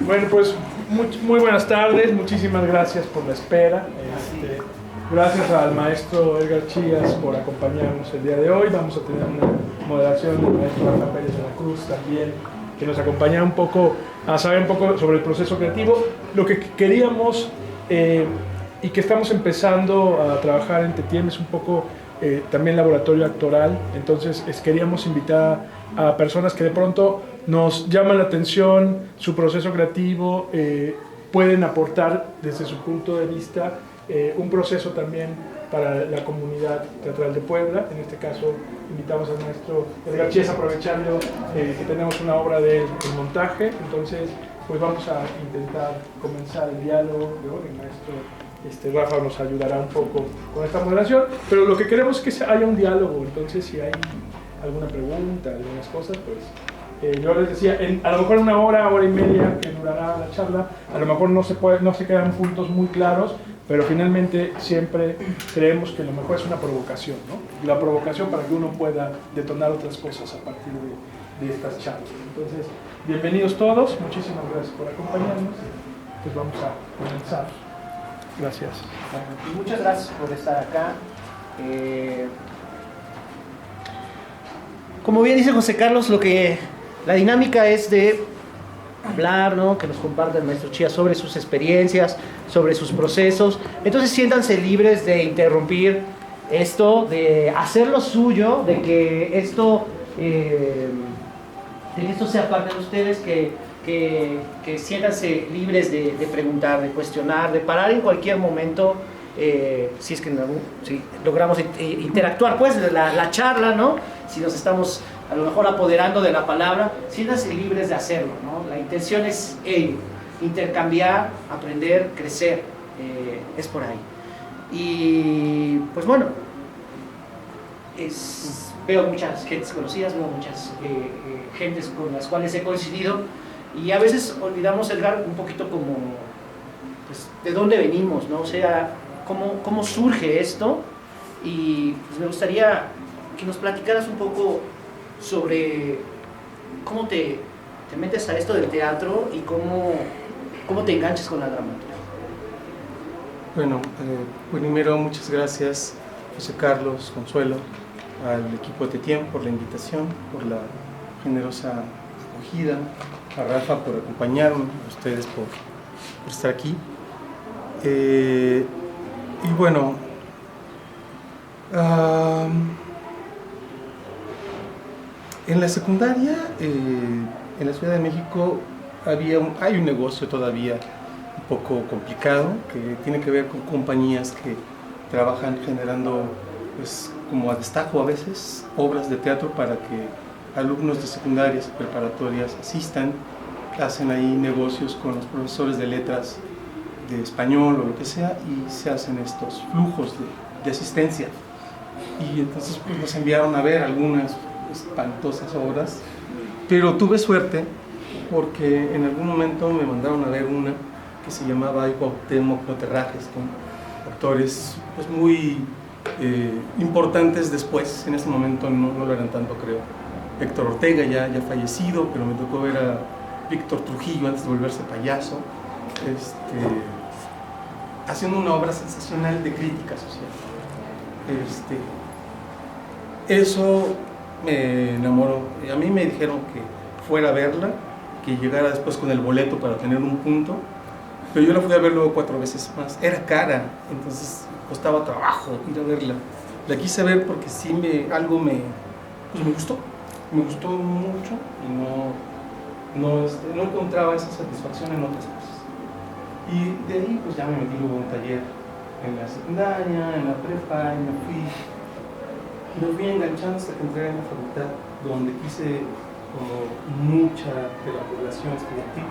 Bueno, pues muy buenas tardes, muchísimas gracias por la espera. Gracias al maestro Edgar Chías por acompañarnos el día de hoy. Vamos a tener una moderación del maestro Rafa Pérez de la Cruz también, que nos acompañará un poco a saber un poco sobre el proceso creativo. Lo que queríamos y que estamos empezando a trabajar en TETIEM es un poco también laboratorio actoral. Entonces queríamos invitar a personas que de pronto nos llaman la atención, su proceso creativo, pueden aportar desde su punto de vista un proceso también para la comunidad teatral de Puebla. En este caso invitamos al maestro Edgar Chías, aprovechando que tenemos una obra de montaje. Entonces pues vamos a intentar comenzar el diálogo, ¿no? El maestro Rafa nos ayudará un poco con esta moderación, pero lo que queremos es que haya un diálogo. Entonces si hay alguna pregunta, algunas cosas, pues yo les decía, a lo mejor una hora y media que durará la charla, a lo mejor no se quedan puntos muy claros, pero finalmente siempre creemos que lo mejor es una provocación, ¿no? La provocación para que uno pueda detonar otras cosas a partir de estas charlas. Entonces, bienvenidos todos, muchísimas gracias por acompañarnos. Pues vamos a comenzar. Gracias. Bueno, muchas gracias por estar acá. Como bien dice José Carlos, la dinámica es de hablar, ¿no? Que nos comparta el maestro Chías sobre sus experiencias, sobre sus procesos. Entonces siéntanse libres de interrumpir esto, de hacer lo suyo, de que esto sea parte de ustedes, que siéntanse libres de preguntar, de cuestionar, de parar en cualquier momento, si es que si logramos interactuar pues la charla, ¿no? Si nos estamos a lo mejor apoderando de la palabra, siéntanse libres de hacerlo, ¿no? La intención es intercambiar, aprender, crecer, es por ahí. Y pues bueno, veo muchas gentes conocidas, veo muchas gentes con las cuales he coincidido, y a veces olvidamos, Edgar, un poquito como pues, de dónde venimos, ¿no? O sea, cómo surge esto, y pues me gustaría que nos platicaras un poco sobre cómo te metes a esto del teatro y cómo te enganchas con la dramaturgia. Bueno, primero muchas gracias José Carlos, Consuelo, al equipo de TETIEM por la invitación, por la generosa acogida, a Rafa por acompañarme, a ustedes por estar aquí. Y bueno, en la secundaria, en la Ciudad de México, hay un negocio todavía un poco complicado que tiene que ver con compañías que trabajan generando, pues, como a destajo a veces, obras de teatro para que alumnos de secundarias y preparatorias asistan, hacen ahí negocios con los profesores de letras de español o lo que sea, y se hacen estos flujos de asistencia. Y entonces pues, nos enviaron a ver algunas espantosas obras, pero tuve suerte porque en algún momento me mandaron a ver una que se llamaba Ay Cuauhtémoc, no te rajes, con actores pues, muy importantes después. En ese momento no lo eran tanto, creo. Héctor Ortega, ya fallecido, pero me tocó ver a Víctor Trujillo antes de volverse payaso, haciendo una obra sensacional de crítica social. Eso me enamoró. A mí me dijeron que fuera a verla, que llegara después con el boleto para tener un punto, pero yo la fui a ver luego 4 veces más. Era cara, entonces costaba trabajo ir a verla. La quise ver porque sí algo me gustó. Me gustó mucho y no encontraba esa satisfacción en otras cosas. Y de ahí pues ya me metí luego en un taller en la secundaria, en la prepa, y me fui enganchando hasta que entré en la facultad, donde quise, como mucha de la población estudiantil,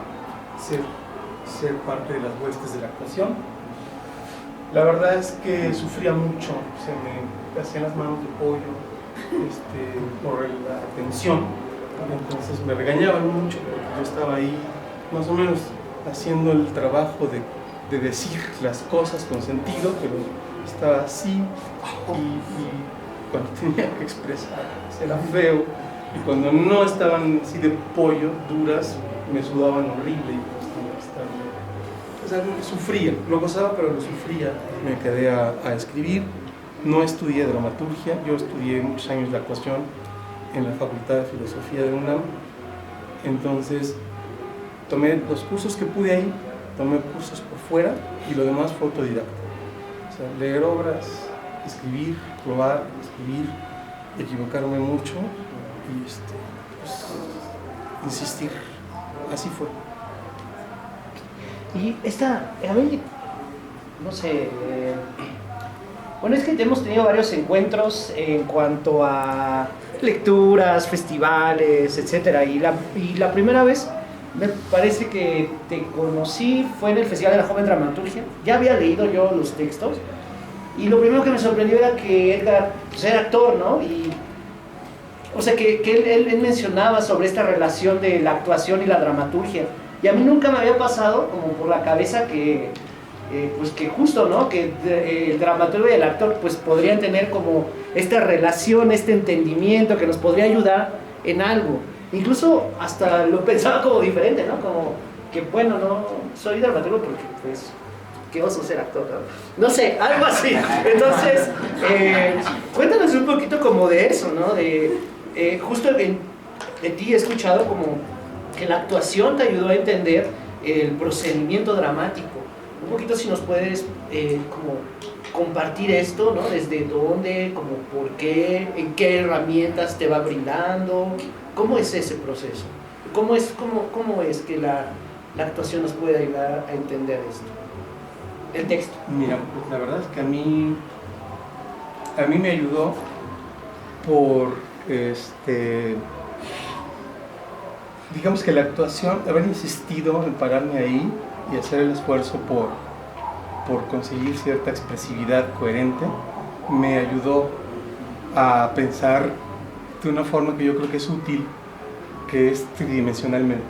ser parte de las huestes de la actuación. La verdad es que sufría mucho, se me hacían las manos de pollo por la tensión, entonces me regañaban mucho porque yo estaba ahí más o menos haciendo el trabajo de decir las cosas con sentido, pero estaba así y cuando tenía que expresar era feo, y cuando no estaban así de pollo, duras, me sudaban horrible y o sea, sufría, lo gozaba pero lo sufría. Me quedé a escribir, no estudié dramaturgia, yo estudié muchos años la actuación en la Facultad de Filosofía de UNAM, entonces tomé los cursos que pude ahí, tomé cursos por fuera y lo demás fue autodidacta. O sea, leer obras, escribir, probar, escribir, equivocarme mucho y pues, insistir. Así fue. Y a mí, no sé, bueno, es que hemos tenido varios encuentros en cuanto a lecturas, festivales, etcétera, y la primera vez me parece que te conocí fue en el Festival de la Joven Dramaturgia. Ya había leído yo los textos y lo primero que me sorprendió era que Edgar pues, era actor, ¿no? Y, o sea, que él mencionaba sobre esta relación de la actuación y la dramaturgia. Y a mí nunca me había pasado como por la cabeza que, pues que justo, ¿no? Que el dramaturgo y el actor pues podrían tener como esta relación, este entendimiento que nos podría ayudar en algo. Incluso hasta lo pensaba como diferente, ¿no? Como que, bueno, no soy dramaturgo porque pues qué oso ser actor, ¿no? No sé, algo así. Entonces, cuéntanos un poquito como de eso, ¿no? De, justo de ti he escuchado como que la actuación te ayudó a entender el procedimiento dramático. Un poquito si nos puedes como compartir esto, ¿no? Desde dónde, como por qué, en qué herramientas te va brindando, cómo es ese proceso, cómo es que la actuación nos puede ayudar a entender esto, el texto. Mira, pues la verdad es que a mí me ayudó por digamos que la actuación, haber insistido en pararme ahí y hacer el esfuerzo por conseguir cierta expresividad coherente, me ayudó a pensar de una forma que yo creo que es útil, que es tridimensionalmente.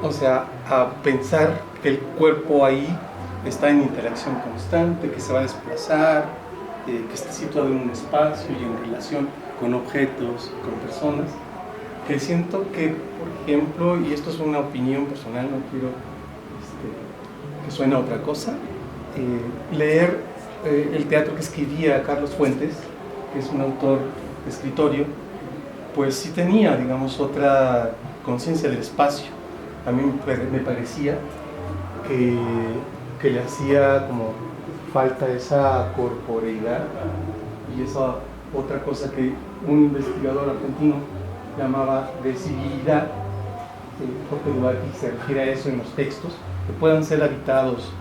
O sea, a pensar que el cuerpo ahí está en interacción constante, que se va a desplazar, que está situado en un espacio y en relación con objetos, con personas, que siento que, por ejemplo, y esto es una opinión personal, no quiero que suene a otra cosa, leer el teatro que escribía Carlos Fuentes, que es un autor de escritorio, pues sí tenía, digamos, otra conciencia del espacio. A mí me parecía que le hacía como falta esa corporeidad y esa otra cosa que un investigador argentino llamaba decibilidad, Jorge Duarte se refiere a eso en los textos, que puedan ser habitados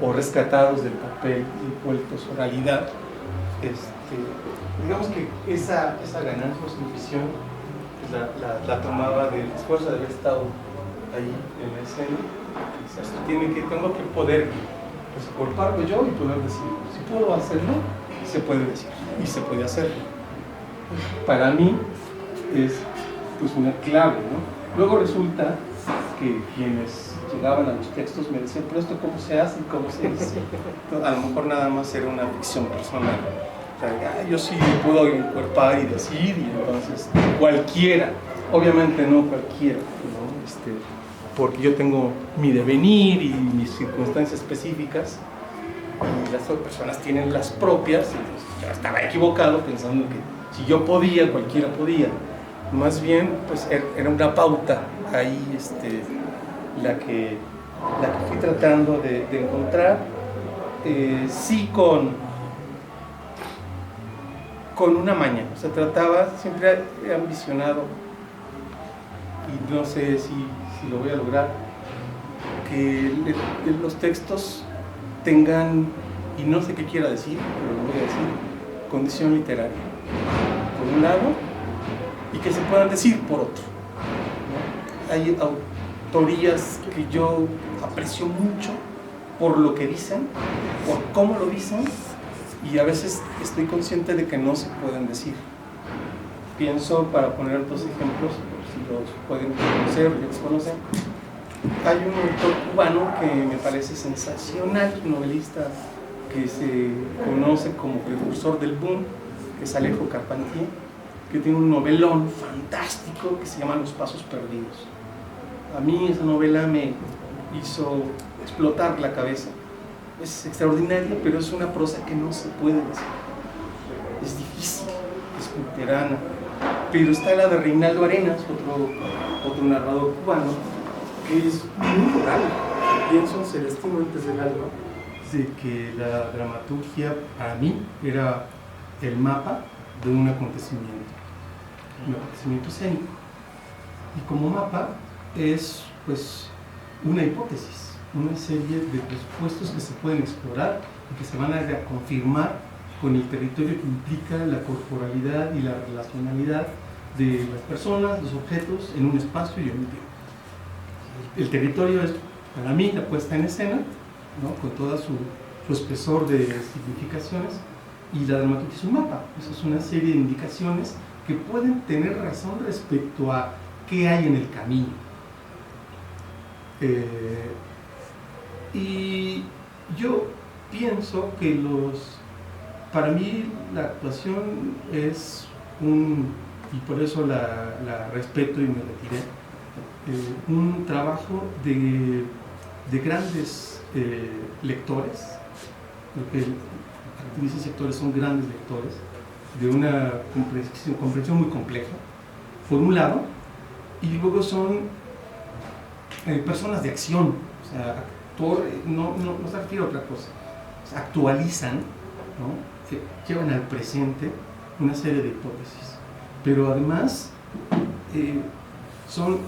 o rescatados del papel y vueltos a realidad. Digamos que esa ganancia o intuición la tomaba del esfuerzo de haber estado ahí en la escena. Tengo que poder soportarlo yo y poder decir, si puedo hacerlo, se puede decir y se puede hacerlo. Para mí es pues una clave, ¿no? Luego resulta que quienes llegaban a los textos me decían, pero esto cómo se hace y cómo se dice. A lo mejor nada más era una ficción personal. O sea, yo sí puedo encuerpar y decir, y entonces cualquiera, obviamente no cualquiera, ¿no? Porque yo tengo mi devenir y mis circunstancias específicas, y las otras personas tienen las propias, y pues yo estaba equivocado pensando que si yo podía, cualquiera podía. Más bien, pues era una pauta ahí, la que fui tratando de encontrar, sí con una maña. O sea, siempre he ambicionado, y no sé si lo voy a lograr, que los textos tengan, y no sé qué quiera decir, pero lo voy a decir, condición literaria, por un lado, y que se puedan decir por otro, ¿no? Hay autorías que yo aprecio mucho por lo que dicen, por cómo lo dicen, y a veces estoy consciente de que no se pueden decir. Pienso, para poner dos ejemplos, si los pueden conocer o desconocen, hay un autor cubano que me parece sensacional, un novelista que se conoce como precursor del boom, que es Alejo Carpentier, que tiene un novelón fantástico que se llama Los Pasos Perdidos. A mí esa novela me hizo explotar la cabeza. Es extraordinaria, pero es una prosa que no se puede decir. Es difícil, es culterana. Pero está la de Reinaldo Arenas, otro narrador cubano, que es muy oral. Pienso en Celestino antes del alba, de que la dramaturgia para mí era el mapa de un acontecimiento escénico. Y como mapa es pues una hipótesis, una serie de presupuestos que se pueden explorar y que se van a confirmar con el territorio que implica la corporalidad y la relacionalidad de las personas, los objetos en un espacio y en un tiempo. El territorio es para mí la puesta en escena, ¿no? Con todo su espesor de significaciones, y la dramaturgia es un mapa. Eso es una serie de indicaciones que pueden tener razón respecto a qué hay en el camino. Y yo pienso que para mí la actuación es y por eso la respeto y me retiré, un trabajo de grandes lectores, lo que actrices y actores son grandes lectores, de una comprensión muy compleja, por un lado, y luego son personas de acción, o sea, no se refiere a otra cosa, o sea, actualizan, ¿no? Llevan al presente una serie de hipótesis, pero además son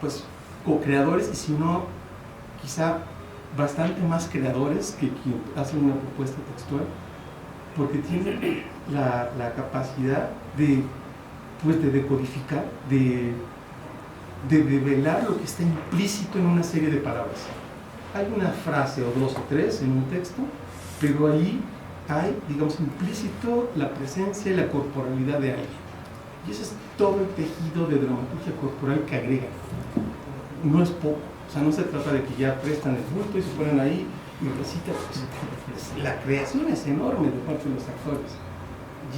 pues co-creadores, y si no, quizá bastante más creadores que quien hace una propuesta textual, porque tienen la capacidad de decodificar, de develar lo que está implícito en una serie de palabras. Hay una frase o dos o tres en un texto, pero ahí hay, digamos, implícito la presencia y la corporalidad de alguien. Y ese es todo el tejido de dramaturgia corporal que agrega. No es poco, o sea, no se trata de que ya prestan el bulto y se ponen ahí y recitan. Pues, la creación es enorme de parte de los actores.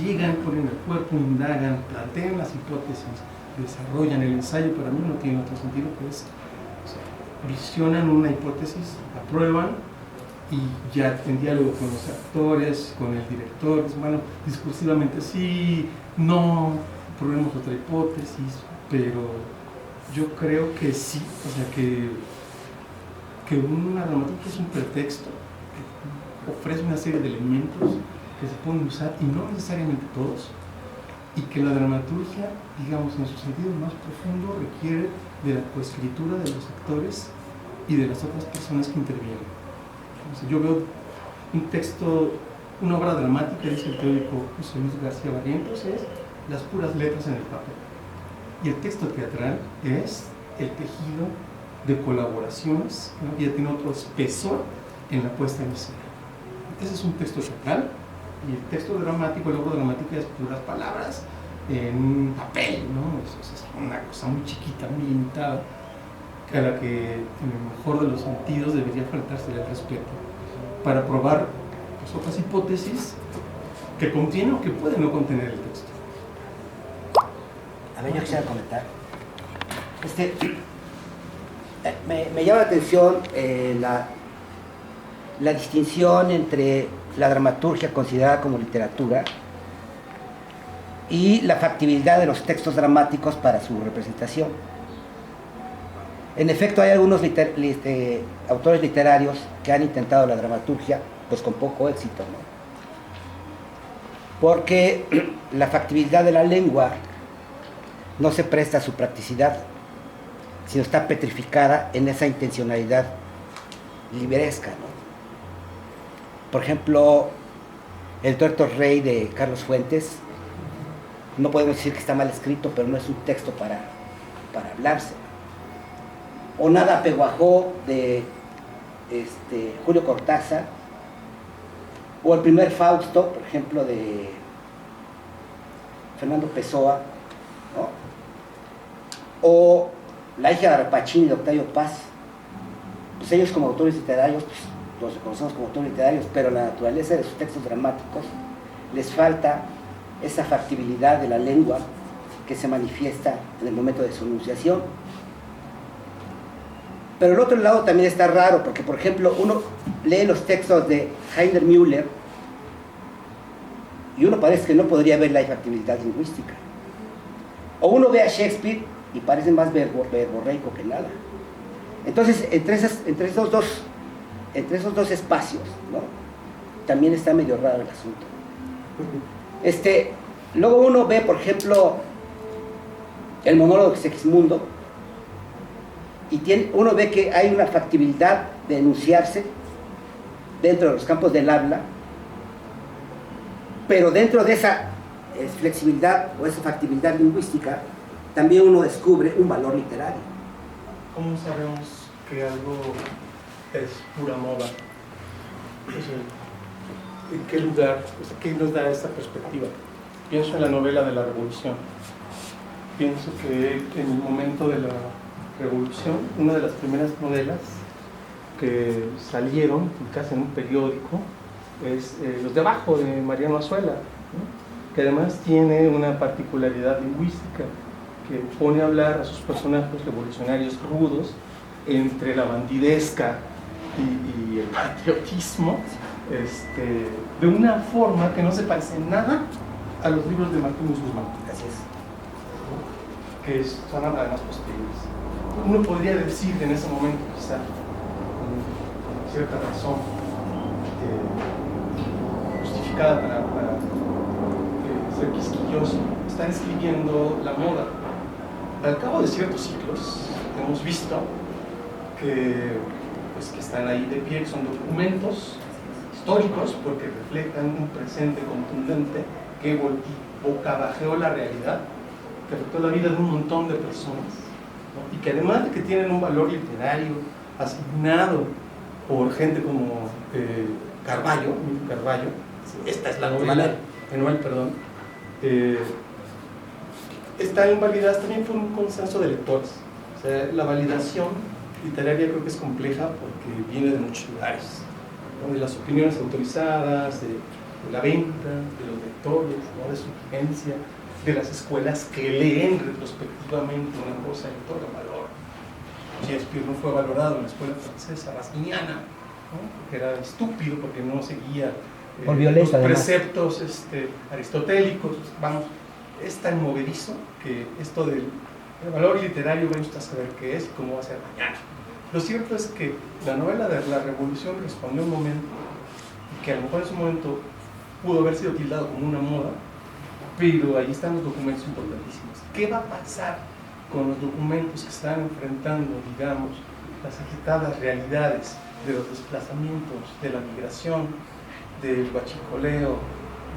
Llegan, ponen el cuerpo, indagan, plantean las hipótesis, desarrollan el ensayo. Para mí no tiene otro sentido que es, o sea, visionan una hipótesis, aprueban, y ya en diálogo con los actores, con el director, bueno, discursivamente sí, no, probemos otra hipótesis, pero yo creo que sí, o sea, que una dramaturgia es un pretexto que ofrece una serie de elementos que se pueden usar, y no necesariamente todos, y que la dramaturgia, digamos, en su sentido más profundo, requiere de la coescritura de los actores y de las otras personas que intervienen. Yo veo un texto, una obra dramática, dice el teórico José Luis García Barrientos, es las puras letras en el papel. Y el texto teatral es el tejido de colaboraciones, ¿no? Y ya tiene otro espesor en la puesta en escena. Ese es un texto teatral, y el texto dramático, la obra dramática es puras palabras en un papel, ¿no? Es una cosa muy chiquita, muy limitada, a la que en el mejor de los sentidos debería faltarse el respeto para probar pues, otras hipótesis que contienen o que pueden no contener el texto. A ver, yo quisiera comentar. Me llama la atención la distinción entre la dramaturgia considerada como literatura y la factibilidad de los textos dramáticos para su representación. En efecto, hay algunos autores literarios que han intentado la dramaturgia, pues con poco éxito, ¿no? Porque la factibilidad de la lengua no se presta a su practicidad, sino está petrificada en esa intencionalidad libresca, ¿no? Por ejemplo, El Tuerto Rey de Carlos Fuentes, no podemos decir que está mal escrito, pero no es un texto para hablarse. O Nada Peguajó de Julio Cortázar, o el primer Fausto, por ejemplo, de Fernando Pessoa, ¿no? O La hija de Arpachín de Octavio Paz. Pues ellos como autores literarios, pues, los reconocemos como autores literarios, pero la naturaleza de sus textos dramáticos les falta esa factibilidad de la lengua que se manifiesta en el momento de su enunciación. Pero el otro lado también está raro, porque por ejemplo uno lee los textos de Heiner Müller y uno parece que no podría ver la infactibilidad lingüística. O uno ve a Shakespeare y parece más verborreico que nada. Entonces, entre esos dos espacios, ¿no? También está medio raro el asunto. Luego uno ve, por ejemplo, el monólogo de Segismundo, y uno ve que hay una factibilidad de enunciarse dentro de los campos del habla, pero dentro de esa flexibilidad o esa factibilidad lingüística también uno descubre un valor literario. ¿Cómo sabemos que algo es pura moda? ¿En qué lugar? ¿Qué nos da esta perspectiva? Pienso en la novela de la Revolución. Pienso que en el momento de la Revolución, una de las primeras novelas que salieron, publicadas en un periódico, es Los de Abajo, de Mariano Azuela, ¿no? Que además tiene una particularidad lingüística, que pone a hablar a sus personajes revolucionarios rudos entre la bandidesca y el patriotismo, de una forma que no se parece en nada a los libros de Martínez Guzmán. Así es. Que son además posteriores. Uno podría decir en ese momento, quizá, con cierta razón justificada para ser quisquilloso, están escribiendo la moda. Al cabo de ciertos ciclos, hemos visto que están ahí de pie, que son documentos históricos, porque reflejan un presente contundente que bocabajeó la realidad, que afectó la vida de un montón de personas, ¿no? Y que además de que tienen un valor literario asignado por gente como Carballo, esta es la novela, Manuel, perdón, están invalidadas también por un consenso de lectores. O sea, la validación literaria creo que es compleja porque viene de muchos lugares, ¿no? De las opiniones autorizadas, de la venta, de los lectores, ¿no? De su vigencia, de las escuelas que leen retrospectivamente una cosa de todo valor. Shakespeare no fue valorado en la escuela francesa rasguiana, ¿no? Porque era estúpido, porque no seguía los preceptos aristotélicos. Vamos, es tan movedizo que esto del valor literario vamos a saber qué es y cómo va a ser mañana. Lo cierto es que la novela de la Revolución respondió a un momento que a lo mejor en su momento pudo haber sido tildado como una moda, pero ahí están los documentos importantísimos. ¿Qué va a pasar con los documentos que están enfrentando, digamos, las agitadas realidades de los desplazamientos, de la migración, del huachicoleo,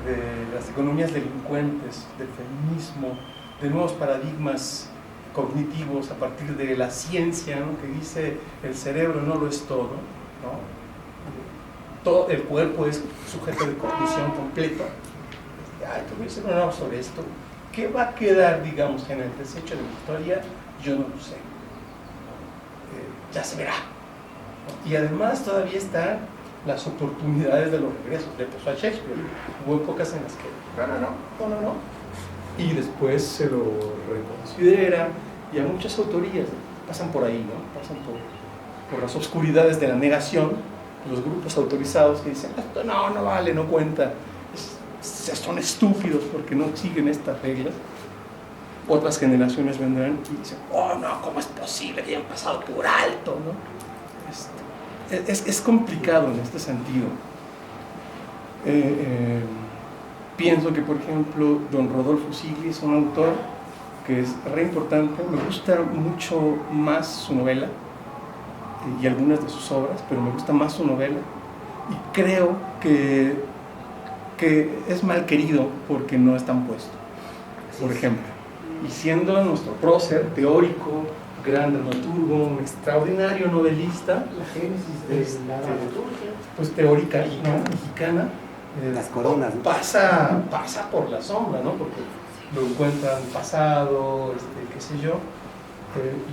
de las economías delincuentes, del feminismo, de nuevos paradigmas cognitivos a partir de la ciencia, ¿no? Que dice el cerebro no lo es todo, ¿no? Todo el cuerpo es sujeto de cognición completa. Ay, te voy a decir una sobre esto. ¿Qué va a quedar, digamos, en el desecho de la historia? Yo no lo sé. Ya se verá. Y además todavía están las oportunidades de los regresos. Le pasó a Shakespeare. Hubo épocas en las que no. Y después se lo reconsidera. Y a muchas autorías pasan por ahí, ¿no? Pasan por las oscuridades de la negación. Los grupos autorizados que dicen, esto no vale, no cuenta. Son estúpidos porque no siguen estas reglas. Otras generaciones vendrán y dicen, oh no, ¿cómo es posible que hayan pasado por alto, ¿no? Es complicado en este sentido. Pienso que, por ejemplo, don Rodolfo Sigli es un autor que es re importante. Me gusta mucho más su novela y algunas de sus obras, pero me gusta más su novela y creo que es mal querido porque no es tan puesto, por ejemplo. Y siendo nuestro prócer teórico, gran dramaturgo, un extraordinario novelista, La génesis de la dramaturgia, pues teórica, ¿no? Mexicana, Las coronas, ¿no? pasa por la sombra, ¿no? Porque lo encuentran pasado, qué sé yo.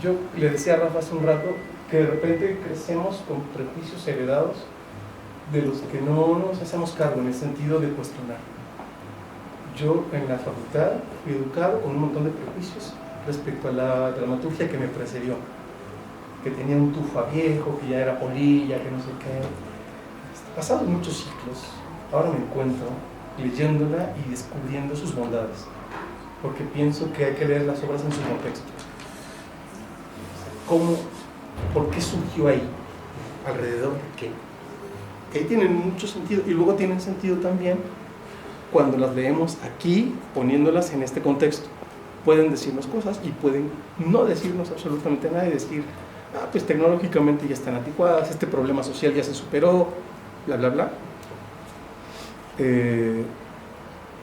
Yo le decía a Rafa hace un rato que de repente crecemos con prejuicios heredados de los que no nos hacemos cargo en el sentido de cuestionar. Yo en la facultad fui educado con un montón de prejuicios respecto a la dramaturgia que me precedió. que tenía un tufa viejo, que ya era polilla, que no sé qué. Pasados muchos siglos, ahora me encuentro leyéndola y descubriendo sus bondades, porque pienso que hay que leer las obras en su contexto. ¿Cómo? ¿Por qué surgió ahí? ¿Alrededor de qué? Que ahí tienen mucho sentido, y luego tienen sentido también cuando las leemos aquí, poniéndolas en este contexto. Pueden decirnos cosas y pueden no decirnos absolutamente nada y decir, pues tecnológicamente ya están anticuadas, este problema social ya se superó, bla, bla, bla.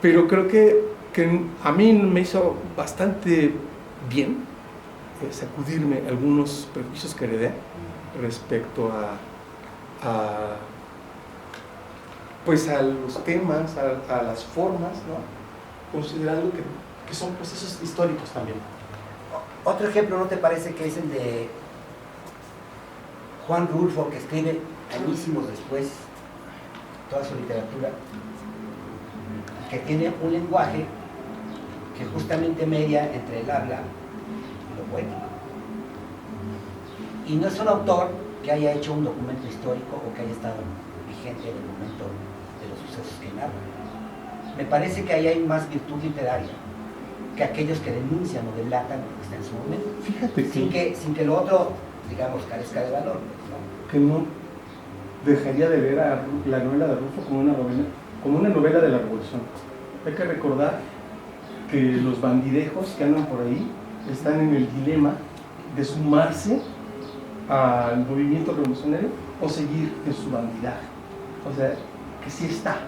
Pero creo que a mí me hizo bastante bien sacudirme algunos prejuicios que heredé respecto pues a los temas, a las formas, ¿no? Considerando que son procesos históricos también. Otro ejemplo, ¿no te parece que es el de Juan Rulfo, que escribe añísimos después toda su literatura, que tiene un lenguaje que justamente media entre el habla y lo poético? Y no es un autor que haya hecho un documento histórico o que haya estado vigente en el momento de los sucesos que narra. Me parece que ahí hay más virtud literaria que aquellos que denuncian o delatan lo que está en su momento. Fíjate sin que lo otro, digamos, carezca de valor, ¿no? Que no dejaría de ver a la novela de Rulfo como una novela de la revolución. Hay que recordar que los bandidejos que andan por ahí están en el dilema de sumarse al movimiento revolucionario o seguir en su bandidaje. O sea, que sí está,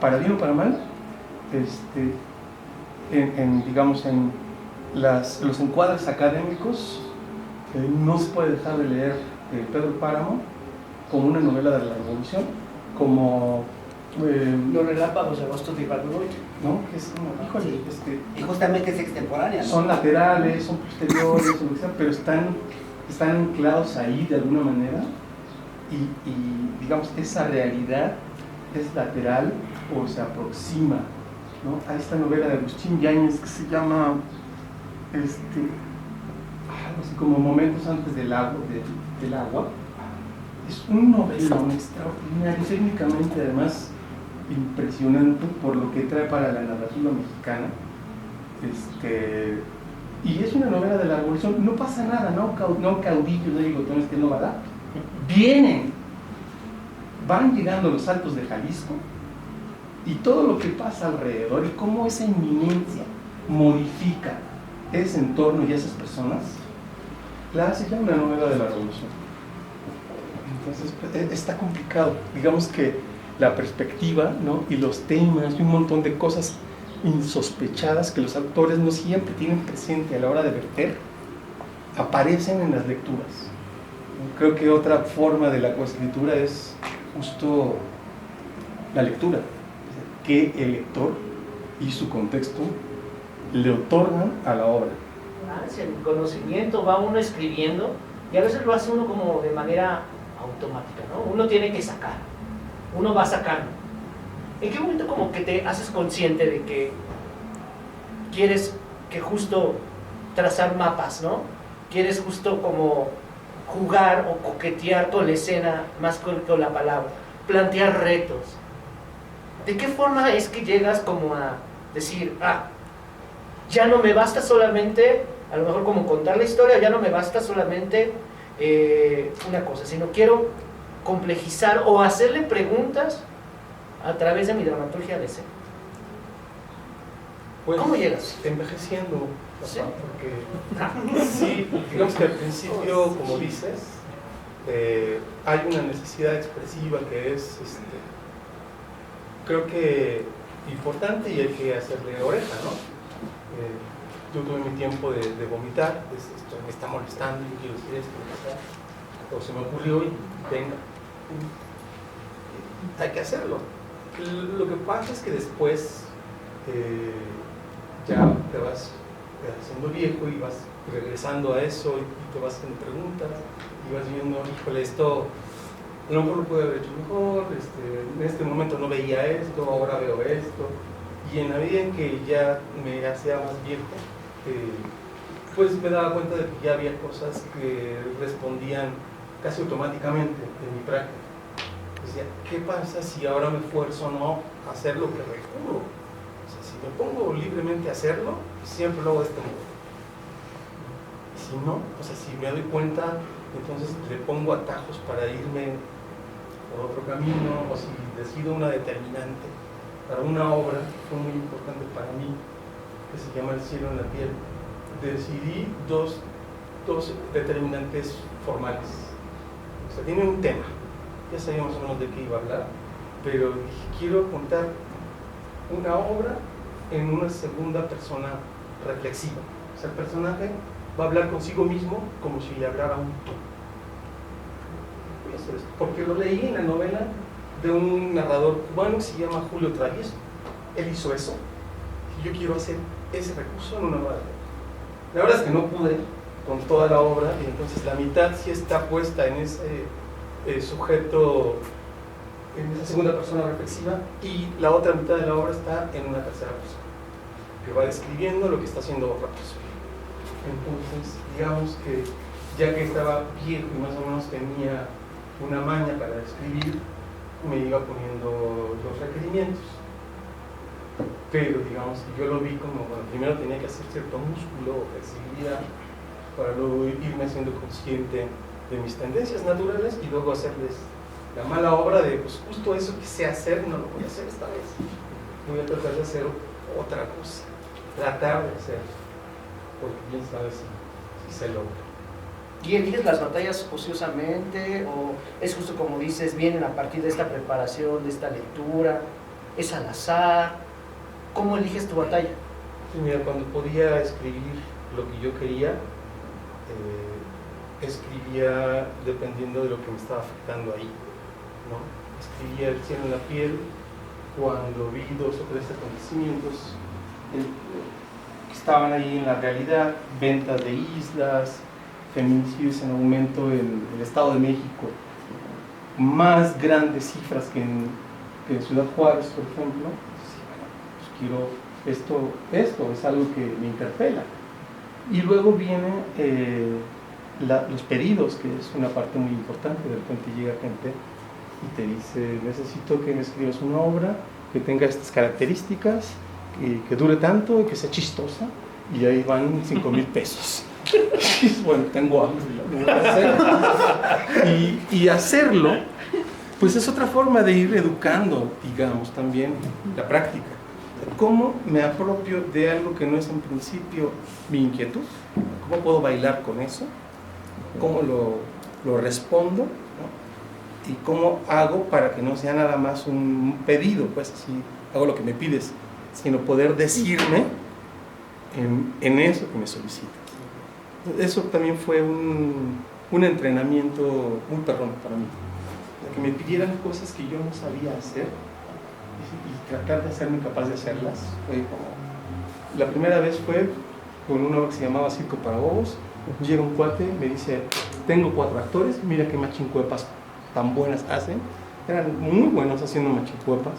para bien o para mal, digamos, en los encuadres académicos, no se puede dejar de leer Pedro Páramo como una novela de la revolución, como Los relámpagos de agosto de Ibargüengoitia, ¿no? Que es como, híjole, Y justamente es extemporánea, ¿no? son laterales, son posteriores, pero están anclados ahí de alguna manera, y digamos, esa realidad es lateral o se aproxima, ¿no? A esta novela de Agustín Yáñez que se llama algo así como Momentos antes del agua. Es un novelón extraordinario, técnicamente además impresionante por lo que trae para la narrativa mexicana. Y es una novela de la revolución. No pasa nada, no caudillos, no bigotones que no va a dar. Van llegando a los altos de Jalisco, y todo lo que pasa alrededor y cómo esa inminencia modifica ese entorno y esas personas, la hace ya una novela de la revolución. Entonces está complicado. Digamos que la perspectiva, ¿no? Y los temas y un montón de cosas insospechadas que los autores no siempre tienen presente a la hora de verter, aparecen en las lecturas. Creo que otra forma de la coescritura es justo la lectura, que el lector y su contexto le otorgan a la obra. El conocimiento va uno escribiendo y a veces lo hace uno como de manera automática, ¿no? Uno tiene que sacar, uno va sacando. ¿En qué momento como que te haces consciente de que quieres que justo trazar mapas, ¿no? Quieres justo como jugar o coquetear con la escena más con la palabra, plantear retos? ¿De qué forma es que llegas como a decir, ya no me basta solamente, a lo mejor como contar la historia, ya no me basta solamente una cosa, sino quiero complejizar o hacerle preguntas a través de mi dramaturgia de escena? Pues, ¿cómo llegas? Envejeciendo, ¿Sí? porque sí, digamos que al principio, como dices, hay una necesidad expresiva que es, creo que importante, y hay que hacerle oreja, ¿no? Yo tuve mi tiempo de vomitar, esto me está molestando, yo quiero decir esto, o se me ocurrió y venga, hay que hacerlo. Lo que pasa es que después ya te vas haciendo viejo y vas regresando a eso y te vas haciendo preguntas y vas viendo, híjole, esto a lo mejor lo pude haber hecho mejor, en este momento no veía esto, ahora veo esto, y en la medida en que ya me hacía más viejo, después me daba cuenta de que ya había cosas que respondían casi automáticamente en mi práctica. Decía, ¿qué pasa si ahora me esfuerzo no a hacer lo que recurro? O sea, si me pongo libremente a hacerlo, siempre lo hago de este modo. Y si no, o sea, si me doy cuenta, entonces le pongo atajos para irme por otro camino, o si decido una determinante para una obra que fue muy importante para mí, que se llama El cielo en la piel. Decidí dos determinantes formales. O sea, tiene un tema. Ya sabía más o menos de qué iba a hablar, pero dije, quiero contar una obra en una segunda persona reflexiva. O sea, el personaje va a hablar consigo mismo como si le hablara a un tú. Voy a hacer esto, porque lo leí en la novela de un narrador cubano que se llama Julio Travieso. Él hizo eso, y yo quiero hacer ese recurso en una obra. La verdad es que no pude con toda la obra, y entonces la mitad sí está puesta en ese sujeto, en esa segunda persona reflexiva, y la otra mitad de la obra está en una tercera persona, que va describiendo lo que está haciendo otra persona. Entonces, digamos que ya que estaba viejo y más o menos tenía una maña para escribir, me iba poniendo los requerimientos. Pero digamos que yo lo vi como, bueno, primero tenía que hacer cierto músculo o flexibilidad para luego irme siendo consciente de mis tendencias naturales y luego hacerles la mala obra de, pues justo eso que sé hacer, no lo voy a hacer esta vez. Voy a tratar de hacer otra cosa, tratar de hacer, porque quién sabe si se logra. ¿Y eliges las batallas ociosamente o es justo como dices, vienen a partir de esta preparación, de esta lectura, es al azar? ¿Cómo eliges tu batalla? Sí, mira, cuando podía escribir lo que yo quería, escribía dependiendo de lo que me estaba afectando ahí, ¿no? Escribía El cielo en la piel cuando vi 2 o 3 acontecimientos que estaban ahí en la realidad: ventas de islas, feminicidios en aumento en el Estado de México, más grandes cifras que en Ciudad Juárez, por ejemplo. Pues quiero, esto es algo que me interpela. Y luego vienen los pedidos, que es una parte muy importante. De repente llega gente y te dice, necesito que me escribas una obra que tenga estas características, que dure tanto y que sea chistosa, y ahí van 5,000 pesos. Bueno, tengo hambre, lo voy a hacer. Y hacerlo, pues es otra forma de ir educando, digamos, también la práctica. ¿Cómo me apropio de algo que no es en principio mi inquietud? ¿Cómo puedo bailar con eso? ¿Cómo lo respondo? ¿No? ¿Y cómo hago para que no sea nada más un pedido? Pues así, hago lo que me pides, sino poder decirme en eso que me solicitas. Eso también fue un entrenamiento muy perrón para mí. Que me pidieran cosas que yo no sabía hacer y tratar de hacerme capaz de hacerlas. La primera vez fue con una obra que se llamaba Circo para Bobos. Llega un cuate, me dice, tengo 4 actores, mira qué machincuepas tan buenas hacen. Eran muy buenos haciendo machincuepas.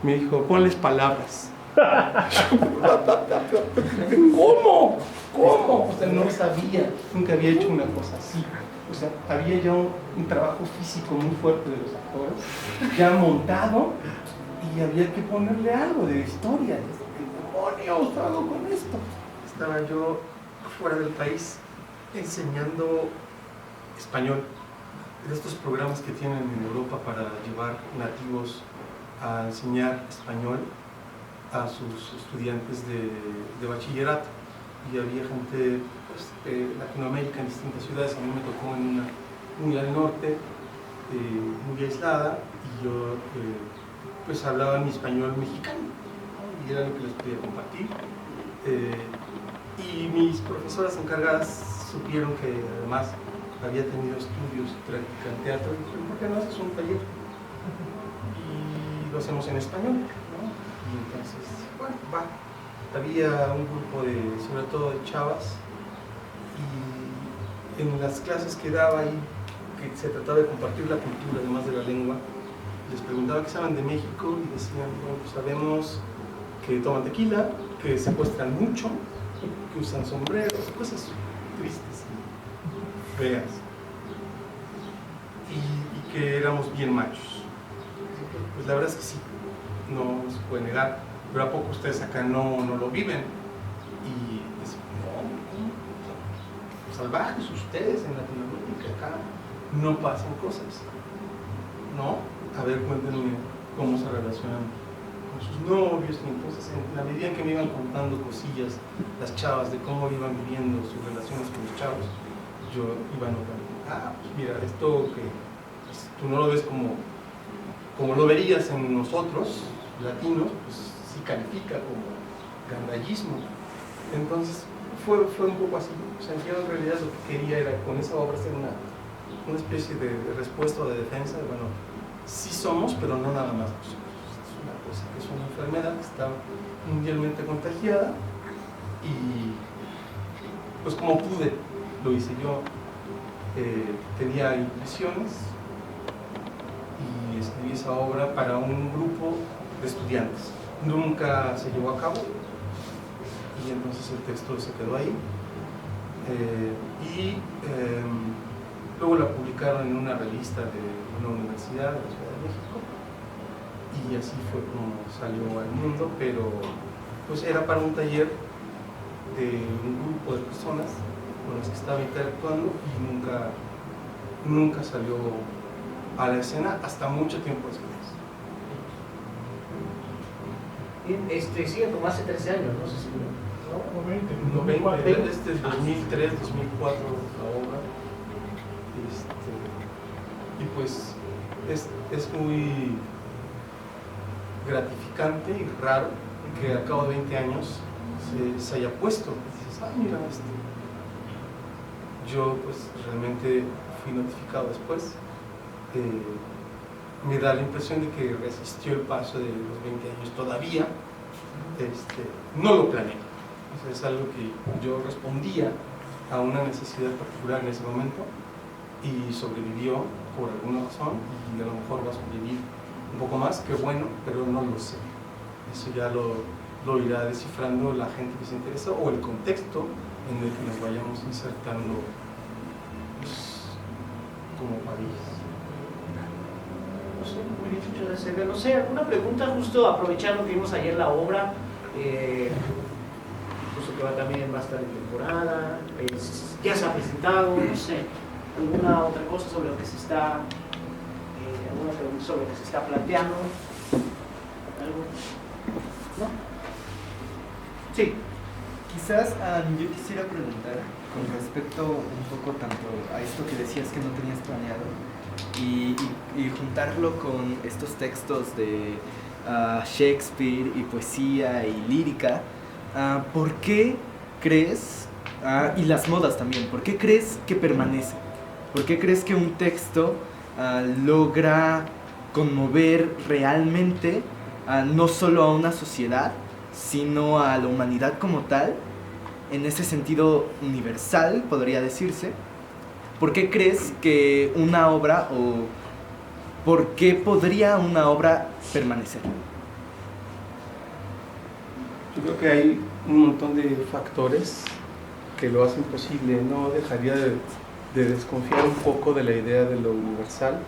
Me dijo, ponles palabras. ¿Cómo? O sea, no sabía, nunca había hecho una cosa así. O sea, había ya un trabajo físico muy fuerte de los actores, ya montado, y había que ponerle algo de historia. ¿Qué demonios hago con esto? Estaba yo fuera del país enseñando español, de estos programas que tienen en Europa para llevar nativos a enseñar español a sus estudiantes de bachillerato. Y había gente pues, de Latinoamérica en distintas ciudades. A mí me tocó en una muy al norte, muy aislada, y yo pues hablaba mi español mexicano, ¿no? Y era lo que les podía compartir. Y mis profesoras encargadas supieron que además había tenido estudios y práctica en teatro, y dijeron, ¿por qué no haces un taller? Y lo hacemos en español, ¿no? Y entonces, bueno, va. Había un grupo sobre todo de chavas, y en las clases que daba ahí, que se trataba de compartir la cultura además de la lengua, les preguntaba qué saben de México y decían, bueno, pues sabemos que toman tequila, que secuestran mucho, que usan sombreros, cosas tristes y feas. Y que éramos bien machos. Pues la verdad es que sí, no se puede negar, pero ¿a poco ustedes acá no lo viven? Y es no, salvajes ustedes en Latinoamérica, acá no pasan cosas, ¿no? A ver, cuéntenme cómo se relacionan con sus novios. Y entonces, en la medida en que me iban contando cosillas las chavas de cómo iban viviendo sus relaciones con los chavos, yo iba notando, pues mira, esto que pues, tú no lo ves como lo verías en nosotros, latinos, pues sí califica como gandallismo. Entonces fue un poco así. O sea, yo en realidad lo que quería era con esa obra hacer una especie de respuesta o de defensa de, bueno, sí somos, pero no nada más nosotros. Es una cosa que es una enfermedad que está mundialmente contagiada y pues como pude, lo hice yo. Tenía impresiones y escribí esa obra para un grupo de estudiantes. Nunca se llevó a cabo y entonces el texto se quedó ahí. Luego la publicaron en una revista de una universidad de la Ciudad de México y así fue como salió al mundo, pero pues era para un taller de un grupo de personas con las que estaba interactuando y nunca salió a la escena hasta mucho tiempo después. Sí, como hace 13 años, no sé si... ¿no? 20, este es 2003, 2004 la obra. Y pues es muy gratificante y raro que al cabo de 20 años se haya puesto. Dices, mira, yo pues realmente fui notificado después. Me da la impresión de que resistió el paso de los 20 años todavía. No lo planeé. O sea, es algo que yo respondía a una necesidad particular en ese momento y sobrevivió por alguna razón y a lo mejor va a sobrevivir un poco más, que bueno, pero no lo sé. Eso ya lo irá descifrando la gente que se interesa o el contexto en el que nos vayamos insertando pues, como país. No sé, muy difícil de hacer. No sé, alguna pregunta justo aprovechando que vimos ayer la obra, justo que también va a estar en temporada, ya se ha presentado, no sé, alguna otra cosa sobre lo que se está, alguna pregunta sobre lo que se está planteando, algo, ¿no? Sí. Quizás yo quisiera preguntar con respecto un poco tanto a esto que decías que no tenías planeado y juntarlo con estos textos de Shakespeare y poesía y lírica. ¿Por qué crees, y las modas también, por qué crees que permanece? ¿Por qué crees que un texto logra conmover realmente no solo a una sociedad, sino a la humanidad como tal, en ese sentido universal, podría decirse? ¿Por qué crees que una obra, o por qué podría una obra permanecer? Yo creo que hay un montón de factores que lo hacen posible. No dejaría de desconfiar un poco de la idea de lo universal,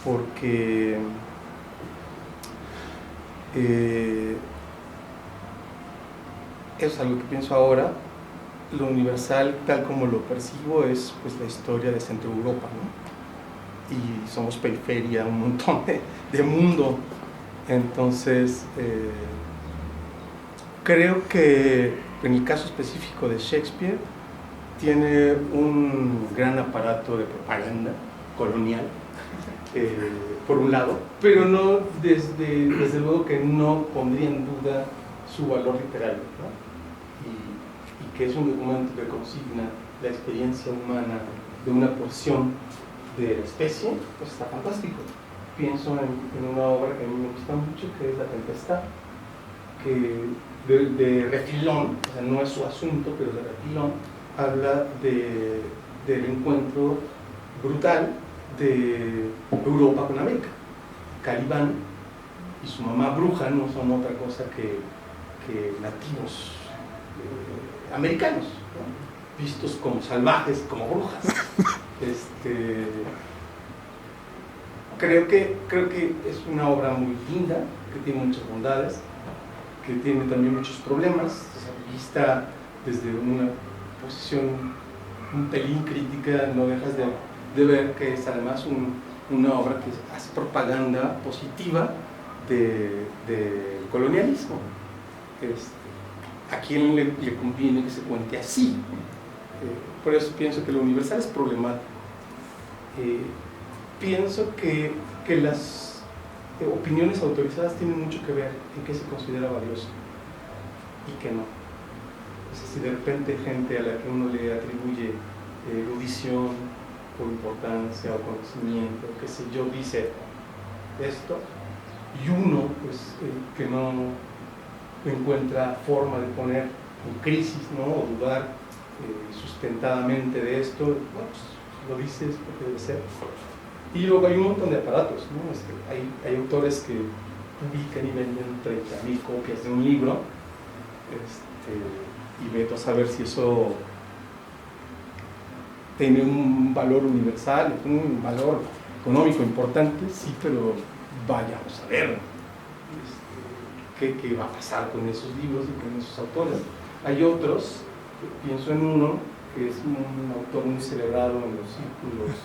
porque eso es algo que pienso ahora. Lo universal, tal como lo percibo, es pues la historia de Centro Europa, ¿no? Y somos periferia, un montón de mundo. Entonces, creo que en el caso específico de Shakespeare, tiene un gran aparato de propaganda colonial, por un lado, pero no desde luego que no pondría en duda su valor literario, ¿no? Y que es un documento que consigna la experiencia humana de una porción de la especie, pues está fantástico. Pienso en una obra que a mí me gusta mucho, que es La Tempestad, que de refilón, o sea, no es su asunto, pero de refilón, habla del encuentro brutal de Europa con América. Calibán y su mamá bruja no son otra cosa que nativos americanos, ¿no? Vistos como salvajes, como brujas. Creo que es una obra muy linda, que tiene muchas bondades, que tiene también muchos problemas, vista desde una posición un pelín crítica, no dejas de ver que es además una obra que hace propaganda positiva del colonialismo. ¿A quién le conviene que se cuente así? Por eso pienso que lo universal es problemático. Pienso que las opiniones autorizadas tienen mucho que ver en qué se considera valioso y qué no. O sea, si de repente gente a la que uno le atribuye erudición o importancia o conocimiento, qué sé yo, dice esto, y uno pues que no encuentra forma de poner en crisis, ¿no? O dudar sustentadamente de esto, bueno, pues lo dices porque debe ser. Y luego hay un montón de aparatos, ¿no? Hay autores que publican y venden 30.000 copias de un libro, y vete a saber si eso tiene un valor universal, un valor económico importante, sí, pero vayamos a ver qué va a pasar con esos libros y con esos autores. Hay otros, pienso en uno, que es un autor muy celebrado en los círculos.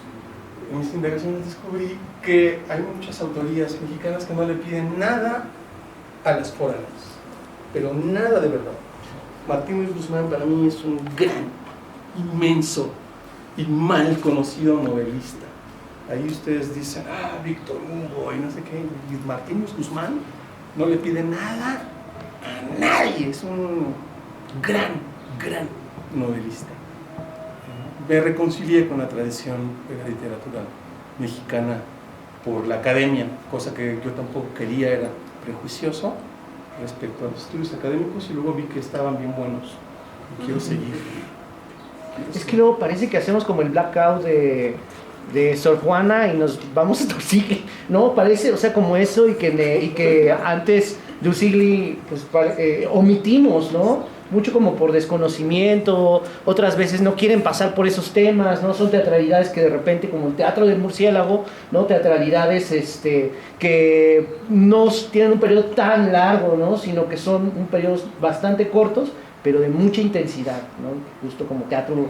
En mis indagaciones descubrí que hay muchas autorías mexicanas que no le piden nada a las foráneas, pero nada de verdad. Martín Luis Guzmán para mí es un gran, inmenso y mal conocido novelista. Ahí ustedes dicen, Víctor Hugo y no sé qué, y Martín Luis Guzmán no le pide nada a nadie, es un gran, gran novelista. Me reconcilié con la tradición de la literatura mexicana por la academia, cosa que yo tampoco quería, era prejuicioso respecto a los estudios académicos, y luego vi que estaban bien buenos y quiero seguir. Es que luego parece que hacemos como el blackout de Sor Juana y nos vamos a Usigli, ¿no? Parece, o sea, como eso, y que antes de Usigli pues, omitimos, ¿no? Mucho como por desconocimiento, otras veces no quieren pasar por esos temas, ¿no? Son teatralidades que de repente, como el Teatro del Murciélago, ¿no? Teatralidades que no tienen un periodo tan largo, ¿no? Sino que son un periodos bastante cortos, pero de mucha intensidad, ¿no? Justo como teatro,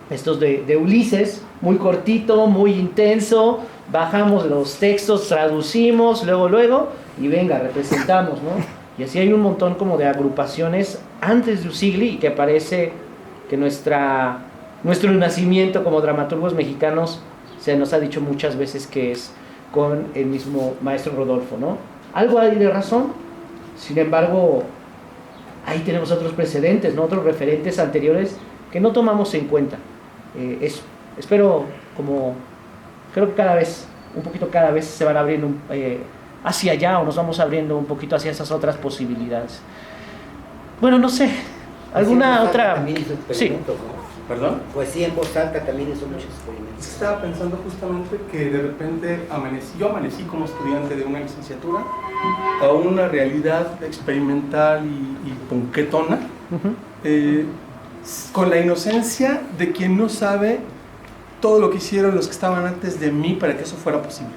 estos de Ulises, muy cortito, muy intenso, bajamos los textos, traducimos, luego, y venga, representamos, ¿no? Y así hay un montón como de agrupaciones antes de Usigli, y que parece que nuestro nacimiento como dramaturgos mexicanos se nos ha dicho muchas veces que es con el mismo maestro Rodolfo, ¿no? Algo hay de razón, sin embargo, ahí tenemos otros precedentes, ¿no? Otros referentes anteriores que no tomamos en cuenta. Espero creo que cada vez se van abriendo hacia allá, o nos vamos abriendo un poquito hacia esas otras posibilidades. Bueno, no sé, ¿alguna otra? También hizo experimentos, ¿no? ¿Perdón? Poesía en voz alta también hizo muchos experimentos. Estaba pensando justamente que de repente yo amanecí como estudiante de una licenciatura a una realidad experimental y ponquetona, con la inocencia de quien no sabe todo lo que hicieron los que estaban antes de mí para que eso fuera posible.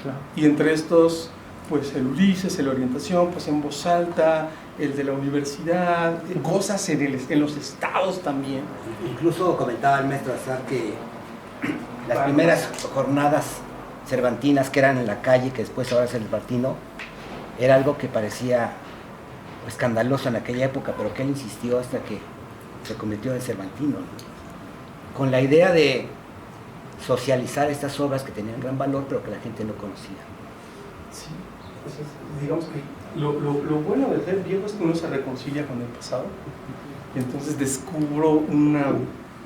Claro. Y entre estos, pues el Ulises, el Orientación, pues en voz alta, el de la universidad, cosas en los estados también. Incluso comentaba el maestro Azar que las primeras jornadas cervantinas que eran en la calle, que después ahora es el Cervantino, era algo que parecía escandaloso en aquella época, pero que él insistió hasta que se convirtió en el Cervantino, ¿no? Con la idea de socializar estas obras que tenían gran valor, pero que la gente no conocía. Sí, entonces, digamos que lo bueno de ser viejo es que uno se reconcilia con el pasado, y entonces descubro una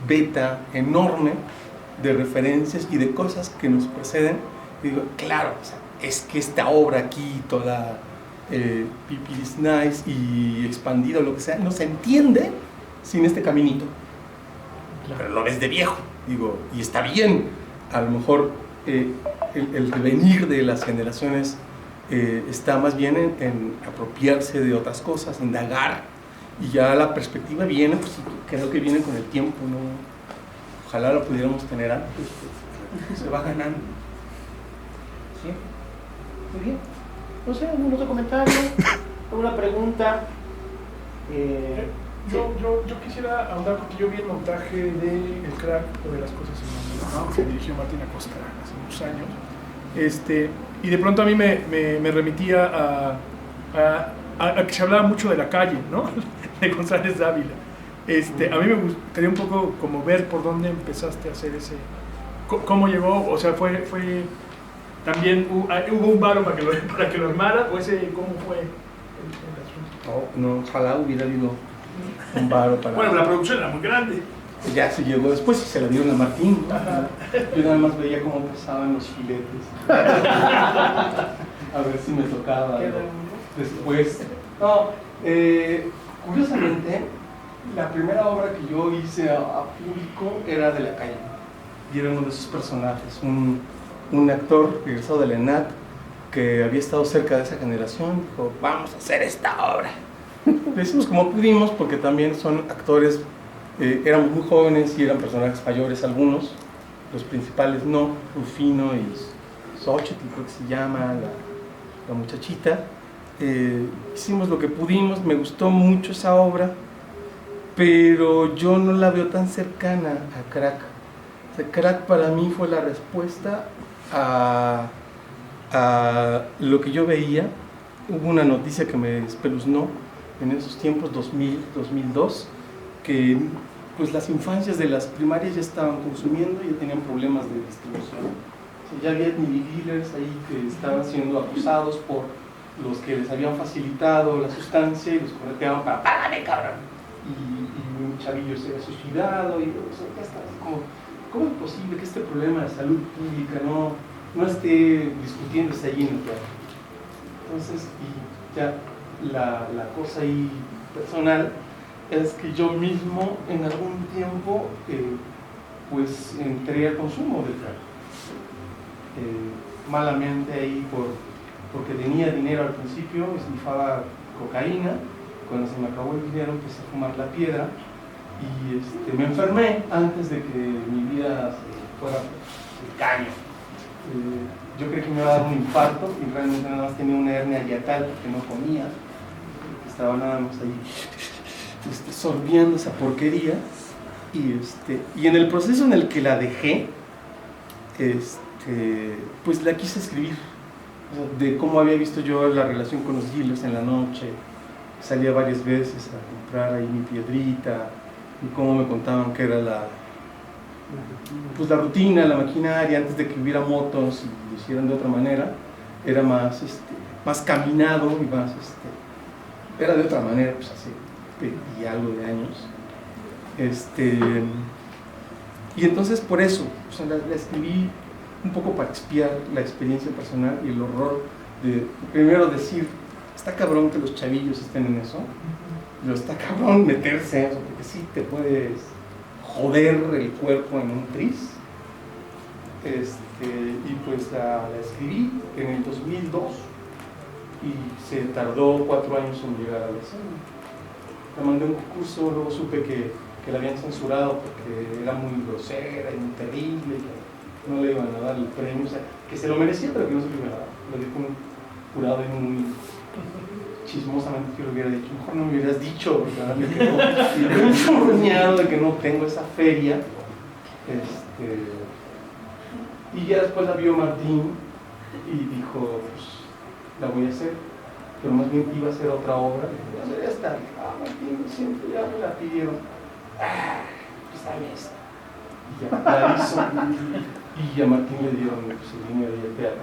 beta enorme de referencias y de cosas que nos preceden, y digo, claro, o sea, es que esta obra aquí, toda Pipiris Nice y expandida o lo que sea, no se entiende sin este caminito. Claro. Pero lo ves de viejo, digo, y está bien, a lo mejor el devenir de las generaciones está más bien en apropiarse de otras cosas, indagar Y ya la perspectiva viene, pues creo que viene con el tiempo, ¿no? Ojalá lo pudiéramos tener antes, pues, se va ganando. Sí. Muy bien. No sé, ¿algún otro comentario? ¿Alguna pregunta? Yo quisiera ahondar porque yo vi el montaje de El Crack o de las cosas en Londres, ¿no? Que dirigió Martín Acosta hace muchos años. Y de pronto a mí me remitía a que se hablaba mucho de la calle, ¿no? De González Dávila. A mí me gustaría un poco como ver por dónde empezaste a hacer ese... ¿Cómo llegó? O sea, fue también hubo un varo para que lo armara, o ese, ¿cómo fue el asunto? No, ojalá hubiera habido un varo para... Bueno, la producción era muy grande. Ya se llegó después y se la dieron a Martín, ¿no? Yo nada más veía cómo pesaban los filetes. A ver si me tocaba después. No, curiosamente, la primera obra que yo hice a público era de la calle. Y era uno de esos personajes, un actor egresado de la ENAD que había estado cerca de esa generación. Dijo, vamos a hacer esta obra. Lo hicimos como pudimos porque también son actores, éramos muy jóvenes y eran personajes mayores algunos, los principales no, Rufino y Xochitl creo que se llama, la muchachita. Hicimos lo que pudimos, me gustó mucho esa obra, pero yo no la veo tan cercana a Crack. O sea, Crack para mí fue la respuesta a lo que yo veía. Hubo una noticia que me espeluznó en esos tiempos, 2000, 2002, que pues las infancias de las primarias ya estaban consumiendo y ya tenían problemas de distribución. O sea, ya había Admiral dealers ahí que estaban siendo acusados por los que les habían facilitado la sustancia y los correteaban para ¡párame, cabrón! Y un chavillo se había suicidado y o sea, ya está así como, ¿cómo es posible que este problema de salud pública no esté discutiéndose allí en el teatro? Entonces, y ya la cosa ahí personal es que yo mismo en algún tiempo pues entré al consumo de crack, malamente ahí porque tenía dinero al principio, esnifaba cocaína. Cuando se me acabó el dinero empecé a fumar la piedra y me enfermé antes de que mi vida se fuera el caño. Yo creí que me iba a dar un infarto y realmente nada más tenía una hernia hiatal porque no comía, estaba nada más ahí sorbiendo esa porquería y en el proceso en el que la dejé, pues la quise escribir, o sea, de cómo había visto yo la relación con los dealers en la noche. Salía varias veces a comprar ahí mi piedrita y cómo me contaban que era la rutina, la maquinaria, antes de que hubiera motos y lo hicieran de otra manera, era más caminado y más, era de otra manera, pues hace 20 y algo de años. Y entonces por eso, o sea, la escribí un poco para expiar la experiencia personal y el horror de primero decir, está cabrón que los chavillos estén en eso, pero está cabrón meterse en eso, porque sí te puedes joder el cuerpo en un tris. Y pues la escribí en el 2002 y se tardó 4 años en llegar a la escena. La mandé a un concurso, luego supe que la habían censurado porque era muy grosera y muy terrible, que no le iban a dar el premio, o sea, que se lo merecía pero que no se lo iban a dar. Lo dijo un jurado y muy chismosamente que lo hubiera dicho, mejor no me hubieras dicho, ¿verdad? Me quedo roñado de que no tengo esa feria. Y ya después la vio Martín y dijo, pues la voy a hacer, pero más bien iba a hacer otra obra. Y yo, ya está, Martín, siempre ya me la pidieron, pues dame esta. Y ya la hizo, y a Martín le dieron pues, el dinero y el teatro.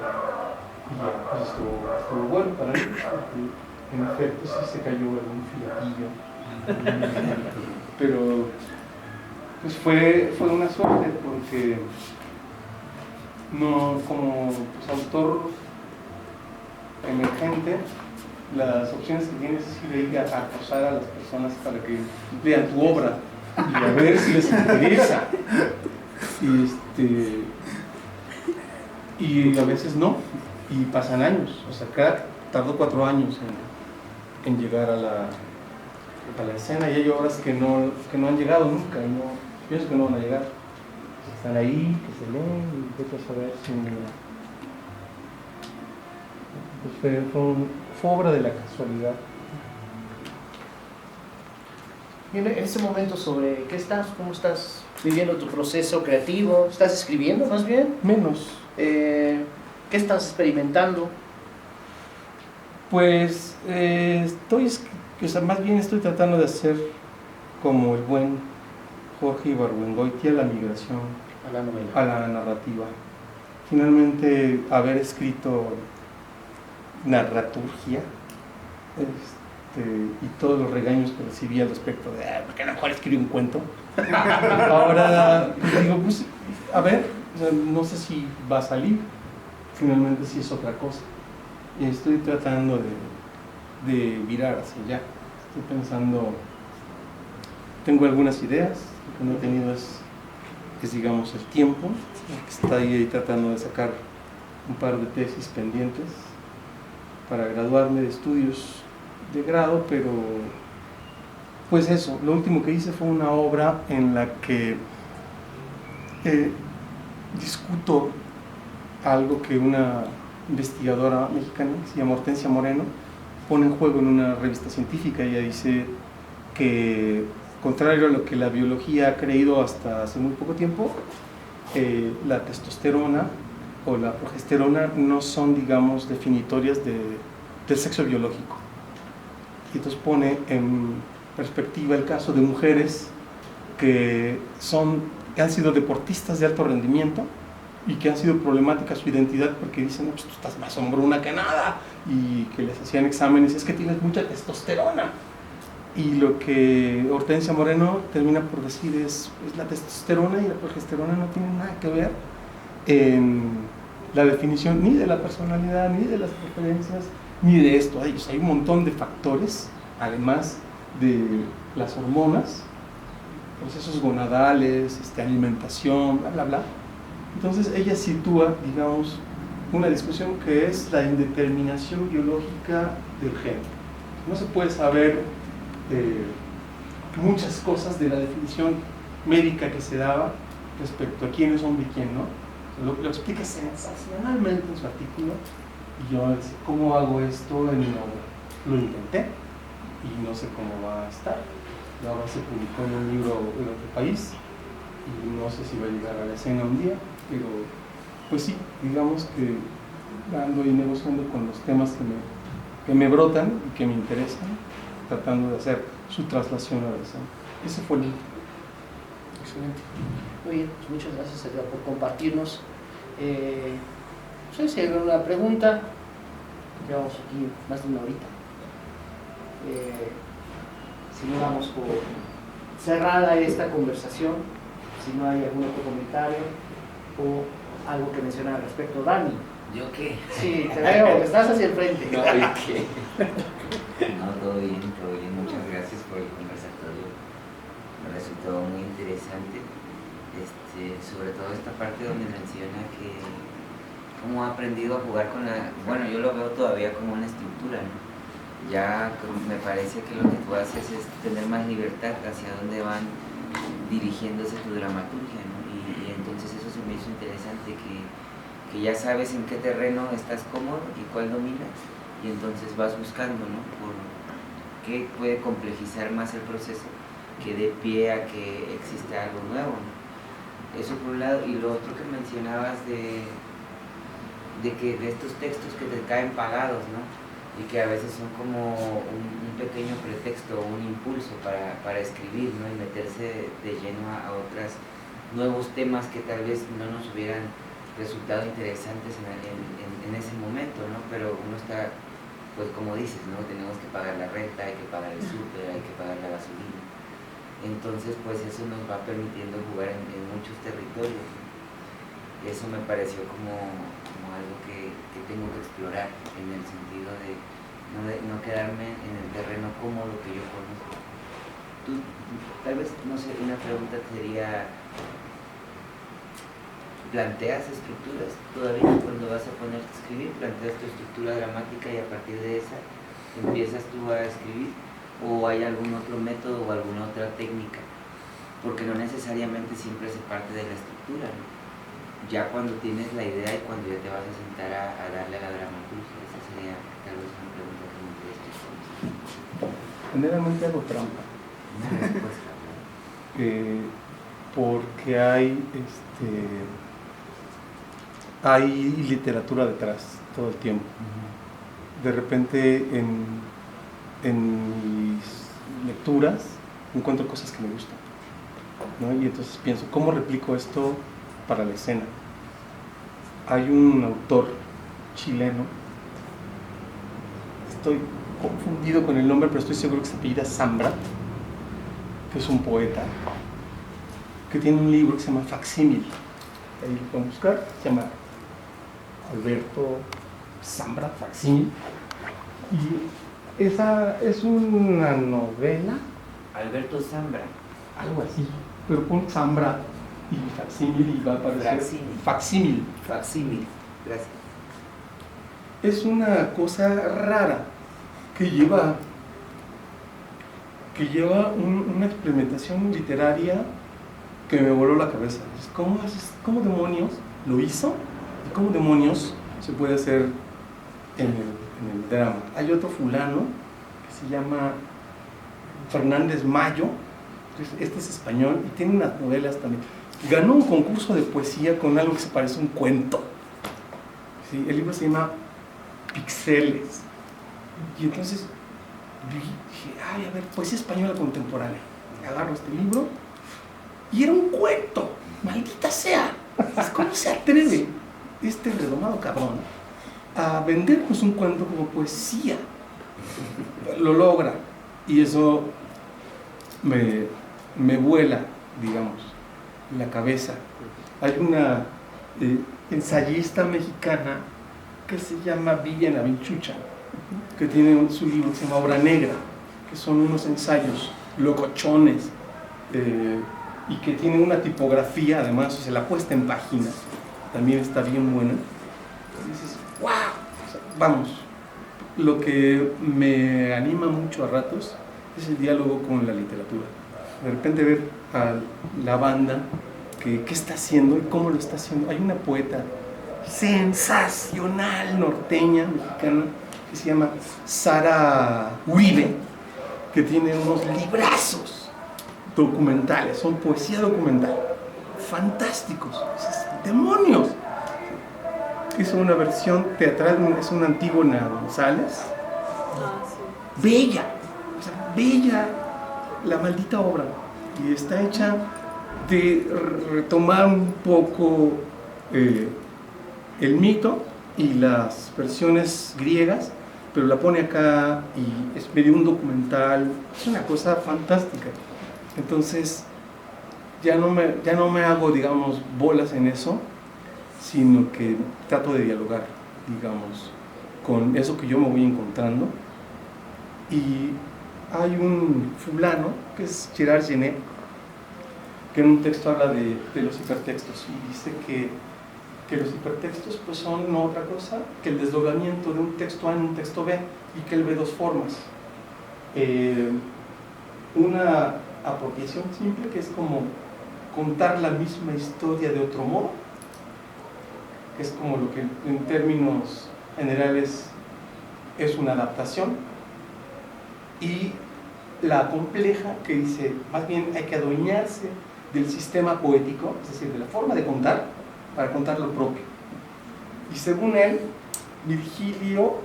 Y ya, pues estuvo bueno para mí. En efecto, sí se cayó algún filetillo. Pero pues fue una suerte porque no, como pues, autor emergente, las opciones que tienes es ir a acosar a las personas para que lean tu obra y a ver si les interesa. Y a veces no, y pasan años. O sea, Crack tardó 4 años en llegar para la escena, y hay obras que no han llegado nunca, y no, pienso que no van a llegar. Están ahí, que se leen, y vete a saber si... Pues fue obra de la casualidad. Y en ese momento, ¿sobre qué estás? ¿Cómo estás viviendo tu proceso creativo? ¿Estás escribiendo más bien? Menos. ¿Qué estás experimentando? Pues más bien estoy tratando de hacer como el buen Jorge Ibargüengoitia la migración A la novela. a la narrativa. Finalmente, haber escrito narraturgia y todos los regaños que recibí al respecto de ¿por qué no mejor escribí un cuento? Ahora pues, digo, pues a ver, o sea, no sé si va a salir, finalmente sí es otra cosa. Y estoy tratando de virar hacia allá. Estoy pensando, tengo algunas ideas, lo que no he tenido es digamos el tiempo. Está ahí tratando de sacar un par de tesis pendientes para graduarme de estudios de grado, pero pues eso, lo último que hice fue una obra en la que discuto algo que una investigadora mexicana, que se llama Hortensia Moreno, pone en juego en una revista científica. Ella dice que, contrario a lo que la biología ha creído hasta hace muy poco tiempo, la testosterona o la progesterona no son, digamos, definitorias del sexo biológico. Y entonces pone en perspectiva el caso de mujeres que han sido deportistas de alto rendimiento y que han sido problemáticas su identidad porque dicen, no, pues tú estás más hombruna que nada, y que les hacían exámenes, es que tienes mucha testosterona. Y lo que Hortensia Moreno termina por decir es la testosterona y la progesterona no tienen nada que ver en la definición ni de la personalidad, ni de las preferencias, ni de esto. Hay un montón de factores, además de las hormonas, procesos gonadales, alimentación, bla, bla, bla. Entonces ella sitúa, digamos, una discusión que es la indeterminación biológica del género. No se puede saber muchas cosas de la definición médica que se daba respecto a quién es hombre y quién no. Lo explica sensacionalmente en su artículo, y yo decía, ¿cómo hago esto? Lo intenté y no sé cómo va a estar. Y ahora se publicó en un libro en otro país y no sé si va a llegar a la escena un día, pero pues sí, digamos que ando y negociando con los temas que me brotan y que me interesan, tratando de hacer su traslación a la escena. Ese fue el libro. Excelente. Muy bien, pues muchas gracias, Edgar, por compartirnos. No sé si hay alguna pregunta. Llevamos aquí más de una horita. Si no, damos por cerrada esta conversación. Si no hay algún otro comentario o algo que mencionar al respecto. Dani. ¿Yo qué? Sí, te veo, estás hacia el frente. No, ¿y qué? No, todo bien, todo bien. Muchas gracias por el conversatorio. Me resultó muy interesante. Sobre todo esta parte donde menciona que cómo ha aprendido a jugar con la... Bueno, yo lo veo todavía como una estructura, ¿no? Ya me parece que lo que tú haces es tener más libertad hacia dónde van dirigiéndose tu dramaturgia, ¿no? Y entonces eso se me hizo interesante, que ya sabes en qué terreno estás cómodo y cuál dominas, y entonces vas buscando, ¿no? Por qué puede complejizar más el proceso, que dé pie a que exista algo nuevo, ¿no? Eso por un lado. Y lo otro que mencionabas de estos textos que te caen pagados, ¿no? Y que a veces son como un pequeño pretexto o un impulso para escribir, ¿no? Y meterse de lleno a otros nuevos temas que tal vez no nos hubieran resultado interesantes en ese momento, ¿no? Pero uno está, pues como dices, ¿no? Tenemos que pagar la renta, hay que pagar el súper, hay que pagar la gasolina. Entonces, pues eso nos va permitiendo jugar en muchos territorios. Eso me pareció como algo que tengo que explorar, en el sentido de no quedarme en el terreno cómodo que yo conozco. Tú, tal vez, no sé, una pregunta sería, ¿planteas estructuras todavía cuando vas a ponerte a escribir? ¿Planteas tu estructura dramática y a partir de esa empiezas tú a escribir? ¿O hay algún otro método o alguna otra técnica? Porque no necesariamente siempre se parte de la estructura, ¿no? Ya cuando tienes la idea y cuando ya te vas a sentar a darle a la dramaturgia, esa sería tal vez una pregunta que me interesa conocer. Generalmente hago trampa. Una respuesta, ¿no? Porque hay literatura detrás todo el tiempo. De repente en mis lecturas encuentro cosas que me gustan, ¿no? Y entonces pienso, ¿cómo replico esto para la escena? Hay un autor chileno, estoy confundido con el nombre, pero estoy seguro que se apellida Zambra, que es un poeta, que tiene un libro que se llama Facsímil. Ahí lo pueden buscar, se llama Alberto Zambra, Facsímil. Y esa es una novela, Alberto Zambra. algo así, pero pon Zambra y Facsímil y va a aparecer Facsímil. Facsímil. Gracias. Es una cosa rara que lleva una experimentación literaria que me voló la cabeza. ¿Cómo demonios lo hizo? ¿Y cómo demonios se puede hacer en el drama? Hay otro fulano que se llama Fernández Mayo, este es español y tiene unas novelas también. Ganó un concurso de poesía con algo que se parece a un cuento. ¿Sí? El libro se llama Pixeles. Y entonces dije, ay, a ver, poesía española contemporánea. Agarro este libro y era un cuento. Maldita sea. ¿Cómo se atreve este redomado cabrón a vendernos un cuento como poesía? Lo logra. Y eso me vuela, digamos, la cabeza. Hay una ensayista mexicana que se llama Viviana Vinchucha, que tiene su libro que se llama Obra Negra, que son unos ensayos locochones y que tienen una tipografía, además, o sea, la puesta en página también está bien buena. Y dices, ¡wow! O sea, vamos, lo que me anima mucho a ratos es el diálogo con la literatura. De repente ver a la banda qué está haciendo y cómo lo está haciendo. Hay una poeta sensacional norteña, mexicana, que se llama Sara Uribe, que tiene unos librazos documentales, son poesía documental, fantásticos. ¡Demonios! Hizo una versión teatral, es una Antígona González, bella, o sea, bella la maldita obra, y está hecha de retomar un poco el mito y las versiones griegas, pero la pone acá y es medio un documental, es una cosa fantástica. Entonces ya no me hago, digamos, bolas en eso, sino que trato de dialogar, digamos, con eso que yo me voy encontrando. Y hay un fulano que es Gerard Genet, que en un texto habla de los hipertextos y dice que los hipertextos pues son no otra cosa que el desdoblamiento de un texto A en un texto B, y que él ve dos formas. Una apropiación simple, que es como contar la misma historia de otro modo, que es como lo que en términos generales es una adaptación, y la compleja, que dice más bien hay que adueñarse del sistema poético, es decir, de la forma de contar, para contar lo propio. Y según él, Virgilio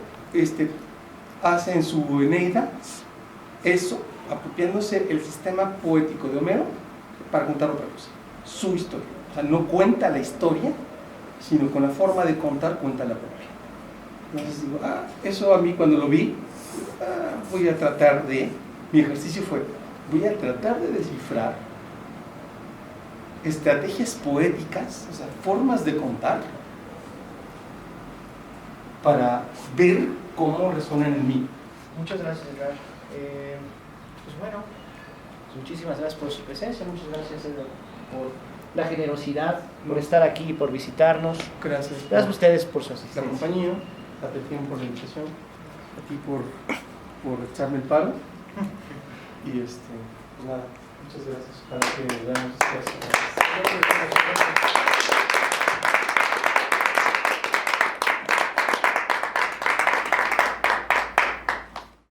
hace en su Eneida eso, apropiándose el sistema poético de Homero para contar otra cosa, su historia. O sea, no cuenta la historia, sino con la forma de contar cuenta la propia. Entonces digo, eso a mí cuando lo vi, mi ejercicio fue, voy a tratar de descifrar estrategias poéticas, o sea, formas de contar, para ver cómo resuenan en mí. Muchas gracias, Edgar. Pues bueno, muchísimas gracias por su presencia, muchas gracias, Edgar, por la generosidad, por estar aquí y por visitarnos. Gracias. Gracias a ustedes por su La asistencia. compañía, a Petín por la invitación, a ti por echarme el paro. Y pues nada, muchas gracias. Para que veamos esto.